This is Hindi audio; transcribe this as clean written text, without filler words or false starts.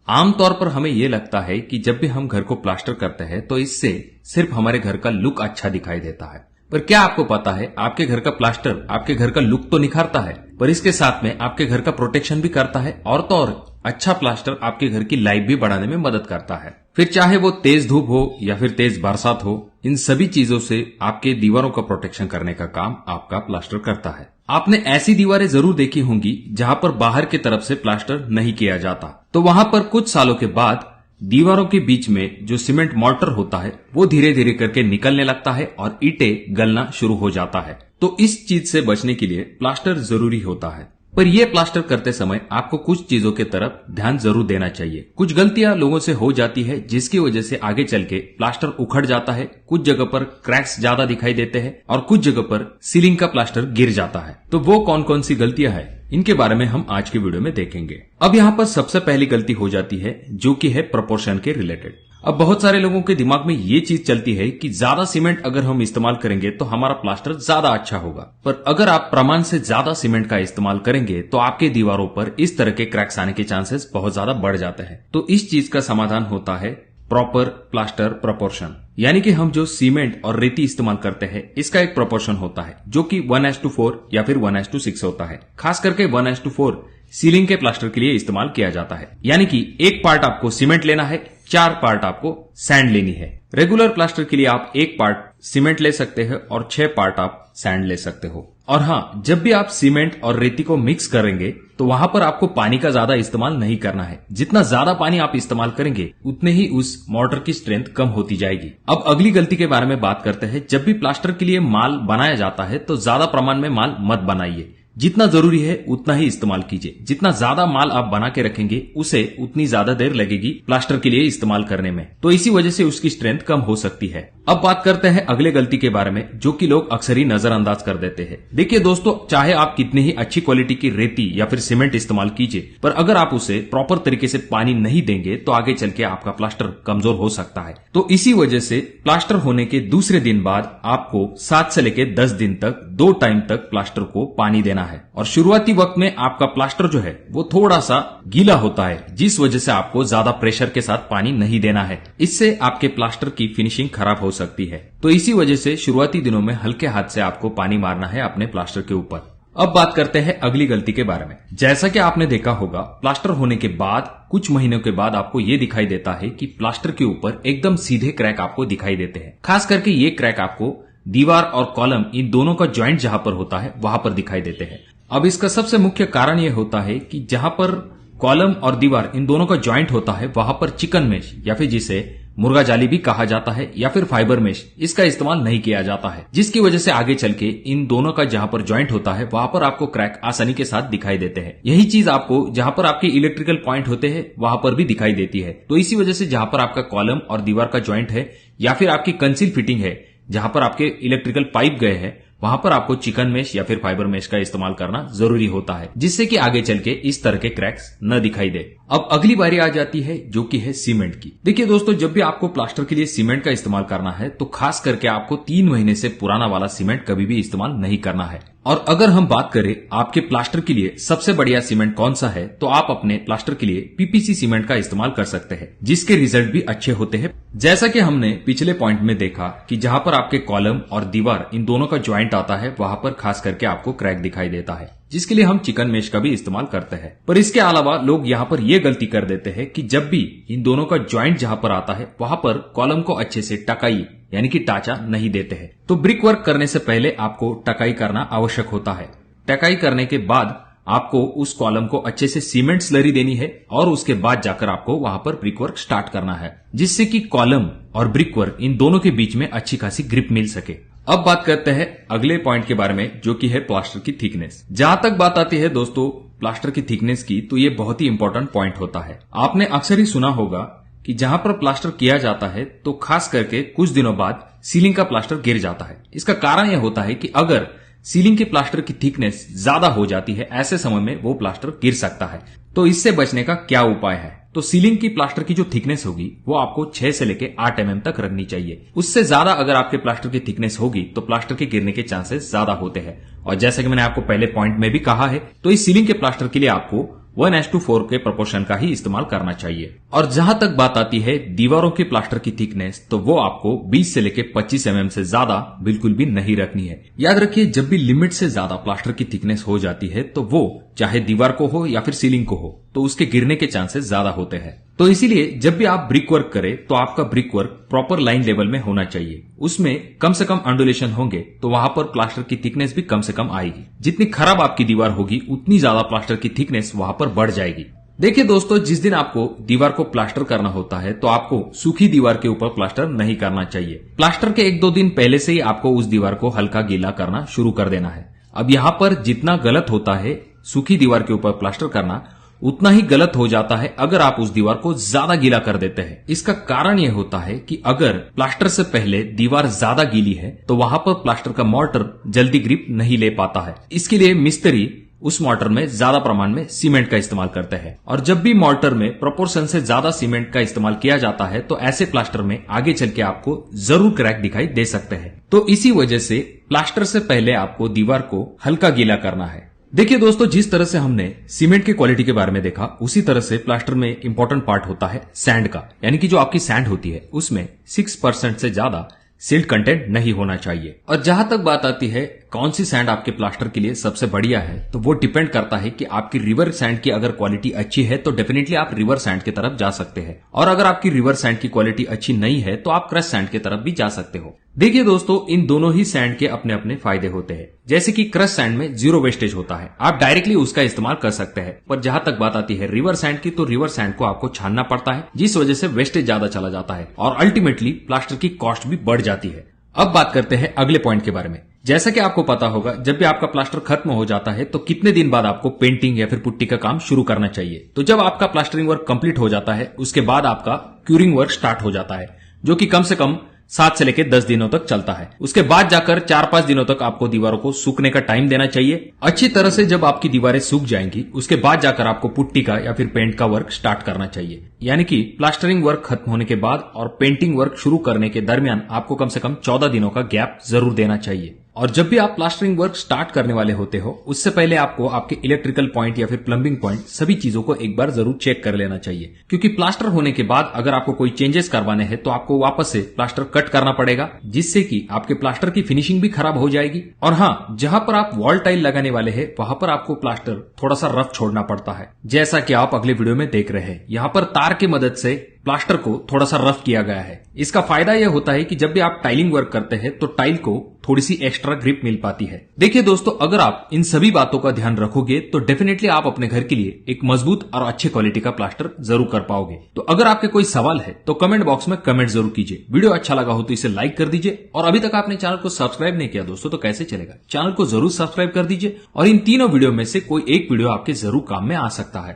आमतौर पर हमें ये लगता है कि जब भी हम घर को प्लास्टर करते हैं तो इससे सिर्फ हमारे घर का लुक अच्छा दिखाई देता है। पर क्या आपको पता है, आपके घर का प्लास्टर आपके घर का लुक तो निखारता है, पर इसके साथ में आपके घर का प्रोटेक्शन भी करता है। और तो और अच्छा प्लास्टर आपके घर की लाइफ भी बढ़ाने में मदद करता है। फिर चाहे वो तेज धूप हो या फिर तेज बरसात हो, इन सभी चीजों से आपके दीवारों का प्रोटेक्शन करने का काम आपका प्लास्टर करता है। आपने ऐसी दीवारें जरूर देखी होंगी जहां पर बाहर की तरफ से प्लास्टर नहीं किया जाता, तो वहां पर कुछ सालों के बाद दीवारों के बीच में जो सीमेंट मोर्टर होता है वो धीरे धीरे करके निकलने लगता है और ईंटें गलना शुरू हो जाता है। तो इस चीज से बचने के लिए प्लास्टर जरूरी होता है। पर यह प्लास्टर करते समय आपको कुछ चीजों की तरफ ध्यान जरूर देना चाहिए। कुछ गलतियां लोगों से हो जाती है जिसकी वजह से आगे चल के प्लास्टर उखड़ जाता है, कुछ जगह पर क्रैक्स ज्यादा दिखाई देते हैं और कुछ जगह पर सीलिंग का प्लास्टर गिर जाता है। तो वो कौन कौन सी गलतियां हैं, इनके बारे में हम आज के वीडियो में देखेंगे। अब यहाँ पर सबसे पहली गलती हो जाती है जो कि है प्रोपोर्शन के रिलेटेड। अब बहुत सारे लोगों के दिमाग में ये चीज चलती है कि ज्यादा सीमेंट अगर हम इस्तेमाल करेंगे तो हमारा प्लास्टर ज्यादा अच्छा होगा। पर अगर आप प्रमाण से ज्यादा सीमेंट का इस्तेमाल करेंगे तो आपके दीवारों पर इस तरह के क्रैक्स आने के चांसेस बहुत ज्यादा बढ़ जाते हैं। तो इस चीज का समाधान होता है प्रॉपर प्लास्टर प्रोपोर्शन, यानी कि हम जो सीमेंट और रेती इस्तेमाल करते हैं इसका एक प्रोपोर्शन होता है जो कि 1:4 या फिर 1:6 होता है। खास करके 1:4 सीलिंग के प्लास्टर के लिए इस्तेमाल किया जाता है, यानी कि एक पार्ट आपको सीमेंट लेना है, 4 पार्ट आपको सैंड लेनी है। रेगुलर प्लास्टर के लिए आप 1 पार्ट सीमेंट ले सकते हैं और 6 पार्ट आप सैंड ले सकते हो। और हाँ, जब भी आप सीमेंट और रेती को मिक्स करेंगे तो वहां पर आपको पानी का ज्यादा इस्तेमाल नहीं करना है। जितना ज्यादा पानी आप इस्तेमाल करेंगे उतने ही उस मोर्टर की स्ट्रेंथ कम होती जाएगी। अब अगली गलती के बारे में बात करते हैं। जब भी प्लास्टर के लिए माल बनाया जाता है तो ज्यादा प्रमाण में माल मत बनाइए। जितना जरूरी है उतना ही इस्तेमाल कीजिए। जितना ज्यादा माल आप बना के रखेंगे उसे उतनी ज्यादा देर लगेगी प्लास्टर के लिए इस्तेमाल करने में, तो इसी वजह से उसकी स्ट्रेंथ कम हो सकती है। अब बात करते हैं अगले गलती के बारे में जो कि लोग अक्सर ही नजरअंदाज कर देते हैं। देखिए दोस्तों, चाहे आप कितनी ही अच्छी क्वालिटी की रेती या फिर सीमेंट इस्तेमाल कीजिए, पर अगर आप उसे प्रॉपर तरीके से पानी नहीं देंगे तो आगे चल के आपका प्लास्टर कमजोर हो सकता है। तो इसी वजह से प्लास्टर होने के दूसरे दिन बाद आपको 7 से लेकर 10 दिन तक 2 टाइम तक प्लास्टर को पानी देना है। और शुरुआती वक्त में आपका प्लास्टर जो है वो थोड़ा सा गीला होता है, जिस वजह से आपको ज्यादा प्रेशर के साथ पानी नहीं देना है। इससे आपके प्लास्टर की फिनिशिंग खराब हो सकती है। तो इसी वजह से शुरुआती दिनों में हल्के हाथ से आपको पानी मारना है अपने प्लास्टर के ऊपर। अब बात करते हैं अगली गलती के बारे में। जैसा कि आपने देखा होगा, प्लास्टर होने के बाद कुछ महीनों के बाद आपको ये दिखाई देता है कि प्लास्टर के ऊपर एकदम सीधे क्रैक आपको दिखाई देते हैं। खास करके ये क्रैक आपको दीवार और कॉलम इन दोनों का ज्वाइंट जहां पर होता है वहां पर दिखाई देते हैं। अब इसका सबसे मुख्य कारण यह होता है कि जहां पर कॉलम और दीवार इन दोनों का ज्वाइंट होता है वहां पर चिकन मेश या फिर जिसे मुर्गा जाली भी कहा जाता है या फिर फाइबर मेश, इसका इस्तेमाल नहीं किया जाता है, जिसकी वजह से आगे चल के इन दोनों का जहां पर ज्वाइंट होता है वहां पर आपको क्रैक आसानी के साथ दिखाई देते हैं। यही चीज आपको जहां पर आपके इलेक्ट्रिकल पॉइंट होते हैं वहां पर भी दिखाई देती है। तो इसी वजह से जहां पर आपका कॉलम और दीवार का ज्वाइंट है या फिर आपकी कंसील फिटिंग है, जहां पर आपके इलेक्ट्रिकल पाइप गए हैं, वहां पर आपको चिकन मेश या फिर फाइबर मेश का इस्तेमाल करना जरूरी होता है, जिससे कि आगे चल के इस तरह के क्रैक्स न दिखाई दे। अब अगली बारी आ जाती है जो कि है सीमेंट की। देखिए दोस्तों, जब भी आपको प्लास्टर के लिए सीमेंट का इस्तेमाल करना है तो खास करके आपको 3 महीने से पुराना वाला सीमेंट कभी भी इस्तेमाल नहीं करना है। और अगर हम बात करें आपके प्लास्टर के लिए सबसे बढ़िया सीमेंट कौन सा है, तो आप अपने प्लास्टर के लिए पीपीसी सीमेंट का इस्तेमाल कर सकते हैं, जिसके रिजल्ट भी अच्छे होते हैं। जैसा कि हमने पिछले पॉइंट में देखा कि जहां पर आपके कॉलम और दीवार इन दोनों का ज्वाइंट आता है वहां पर खास करके आपको क्रैक दिखाई देता है, जिसके लिए हम चिकन मेश का भी इस्तेमाल करते हैं। पर इसके अलावा लोग यहाँ पर यह गलती कर देते हैं कि जब भी इन दोनों का ज्वाइंट जहां पर आता है वहां पर कॉलम को अच्छे से टकाई यानी कि टाचा नहीं देते हैं। तो ब्रिक वर्क करने से पहले आपको टकाई करना आवश्यक होता है। टकाई करने के बाद आपको उस कॉलम को अच्छे से सीमेंट स्लरी देनी है और उसके बाद जाकर आपको वहां पर ब्रिक वर्क स्टार्ट करना है, जिससे कि कॉलम और ब्रिक वर्क इन दोनों के बीच में अच्छी खासी ग्रिप मिल सके। अब बात करते हैं अगले पॉइंट के बारे में जो कि है प्लास्टर की थिकनेस। जहां तक बात आती है दोस्तों प्लास्टर की थिकनेस की, तो ये बहुत ही इंपॉर्टेंट पॉइंट होता है। आपने अक्सर ही सुना होगा कि जहां पर प्लास्टर किया जाता है तो खास करके कुछ दिनों बाद सीलिंग का प्लास्टर गिर जाता है। इसका कारण यह होता है कि अगर सीलिंग के प्लास्टर की थिकनेस ज्यादा हो जाती है, ऐसे समय में वो प्लास्टर गिर सकता है। तो इससे बचने का क्या उपाय है? तो सीलिंग की प्लास्टर की जो थिकनेस होगी वो आपको 6 से लेकर 8 mm तक रखनी चाहिए। उससे ज्यादा अगर आपके प्लास्टर की थिकनेस होगी तो प्लास्टर के गिरने के चांसेस ज्यादा होते हैं। और जैसा कि मैंने आपको पहले पॉइंट में भी कहा है, तो इस सीलिंग के प्लास्टर के लिए आपको 1:4 के प्रोपोर्शन का ही इस्तेमाल करना चाहिए। और जहां तक बात आती है दीवारों के प्लास्टर की थिकनेस, तो वो आपको 20 से लेकर 25 mm से ज्यादा बिल्कुल भी नहीं रखनी है। याद रखिए, जब भी लिमिट से ज्यादा प्लास्टर की थिकनेस हो जाती है तो वो चाहे दीवार को हो या फिर सीलिंग को हो, तो उसके गिरने के चांसेस ज्यादा होते हैं। तो इसीलिए जब भी आप ब्रिक वर्क करें तो आपका brick work proper line level में होना चाहिए। उसमें कम से कम अंडुलेशन होंगे तो वहां पर प्लास्टर की थिकनेस भी कम से कम आएगी। जितनी खराब आपकी दीवार होगी उतनी ज्यादा प्लास्टर की थिकनेस वहां पर बढ़ जाएगी। देखिए दोस्तों, जिस दिन आपको दीवार को प्लास्टर करना होता है तो आपको सूखी दीवार के ऊपर प्लास्टर नहीं करना चाहिए। प्लास्टर के 1-2 दिन पहले से ही आपको उस दीवार को हल्का गीला करना शुरू कर देना है। अब यहाँ पर जितना गलत होता है सूखी दीवार के ऊपर प्लास्टर करना, उतना ही गलत हो जाता है अगर आप उस दीवार को ज्यादा गीला कर देते हैं। इसका कारण यह होता है कि अगर प्लास्टर से पहले दीवार ज्यादा गीली है तो वहां पर प्लास्टर का मॉर्टर जल्दी ग्रिप नहीं ले पाता है। इसके लिए मिस्त्री उस मॉर्टर में ज्यादा प्रमाण में सीमेंट का इस्तेमाल करते हैं। और जब भी मॉर्टर में प्रोपोर्शन से ज्यादा सीमेंट का इस्तेमाल किया जाता है तो ऐसे प्लास्टर में आगे चल के आपको जरूर क्रैक दिखाई दे सकते हैं। तो इसी वजह से प्लास्टर से पहले आपको दीवार को हल्का गीला करना है। देखिए दोस्तों, जिस तरह से हमने सीमेंट की क्वालिटी के बारे में देखा, उसी तरह से प्लास्टर में इंपॉर्टेंट पार्ट होता है सैंड का। यानी कि जो आपकी सैंड होती है उसमें 6% से ज्यादा सिल्ट कंटेंट नहीं होना चाहिए। और जहां तक बात आती है कौन सी सैंड आपके प्लास्टर के लिए सबसे बढ़िया है, तो वो डिपेंड करता है कि आपकी रिवर सैंड की अगर क्वालिटी अच्छी है तो डेफिनेटली आप रिवर सैंड की तरफ जा सकते हैं। और अगर आपकी रिवर सैंड की क्वालिटी अच्छी नहीं है तो आप क्रश सैंड की तरफ भी जा सकते हो। देखिए दोस्तों, इन दोनों ही सैंड के अपने अपने फायदे होते हैं। जैसे कि क्रश सैंड में 0 वेस्टेज होता है, आप डायरेक्टली उसका इस्तेमाल कर सकते हैं। पर जहां तक बात आती है रिवर सैंड की, तो रिवर सैंड को आपको छानना पड़ता है, जिस वजह से वेस्टेज ज्यादा चला जाता है और अल्टीमेटली प्लास्टर की कॉस्ट भी बढ़ जाती है। अब बात करते हैं अगले पॉइंट के बारे में। जैसा कि आपको पता होगा, जब भी आपका प्लास्टर खत्म हो जाता है तो कितने दिन बाद आपको पेंटिंग या फिर पुट्टी का काम शुरू करना चाहिए। तो जब आपका प्लास्टरिंग वर्क कंप्लीट हो जाता है उसके बाद आपका क्यूरिंग वर्क स्टार्ट हो जाता है, जो कि कम से कम 7 से लेकर 10 दिनों तक चलता है। उसके बाद जाकर 4-5 दिनों तक आपको दीवारों को सूखने का टाइम देना चाहिए। अच्छी तरह से जब आपकी दीवारें सूख जाएंगी उसके बाद जाकर आपको पुट्टी का या फिर पेंट का वर्क स्टार्ट करना चाहिए। यानी कि प्लास्टरिंग वर्क खत्म होने के बाद और पेंटिंग वर्क शुरू करने के दरमियान आपको कम से कम 14 दिनों का गैप जरूर देना चाहिए। और जब भी आप प्लास्टरिंग वर्क स्टार्ट करने वाले होते हो उससे पहले आपको आपके इलेक्ट्रिकल पॉइंट या फिर प्लम्बिंग पॉइंट सभी चीजों को एक बार जरूर चेक कर लेना चाहिए। क्योंकि प्लास्टर होने के बाद अगर आपको कोई चेंजेस करवाने हैं तो आपको वापस से प्लास्टर कट करना पड़ेगा, जिससे कि आपके प्लास्टर की फिनिशिंग भी खराब हो जाएगी। और हाँ, जहां पर आप वॉल टाइल लगाने वाले हैं वहां पर आपको प्लास्टर थोड़ा सा रफ छोड़ना पड़ता है, जैसा कि आप अगले वीडियो में देख रहे हैं। यहाँ पर तार की मदद से प्लास्टर को थोड़ा सा रफ किया गया है। इसका फायदा यह होता है कि जब भी आप टाइलिंग वर्क करते हैं तो टाइल को थोड़ी सी एक्स्ट्रा ग्रिप मिल पाती है। देखिए दोस्तों, अगर आप इन सभी बातों का ध्यान रखोगे तो डेफिनेटली आप अपने घर के लिए एक मजबूत और अच्छे क्वालिटी का प्लास्टर जरूर कर पाओगे। तो अगर आपके कोई सवाल है तो कमेंट बॉक्स में कमेंट जरूर कीजिए। वीडियो अच्छा लगा हो तो इसे लाइक कर दीजिए। और अभी तक आपने चैनल को सब्सक्राइब नहीं किया दोस्तों तो कैसे चलेगा, चैनल को जरूर सब्सक्राइब कर दीजिए। और इन तीनों वीडियो में से कोई एक वीडियो आपके जरूर काम में आ सकता है।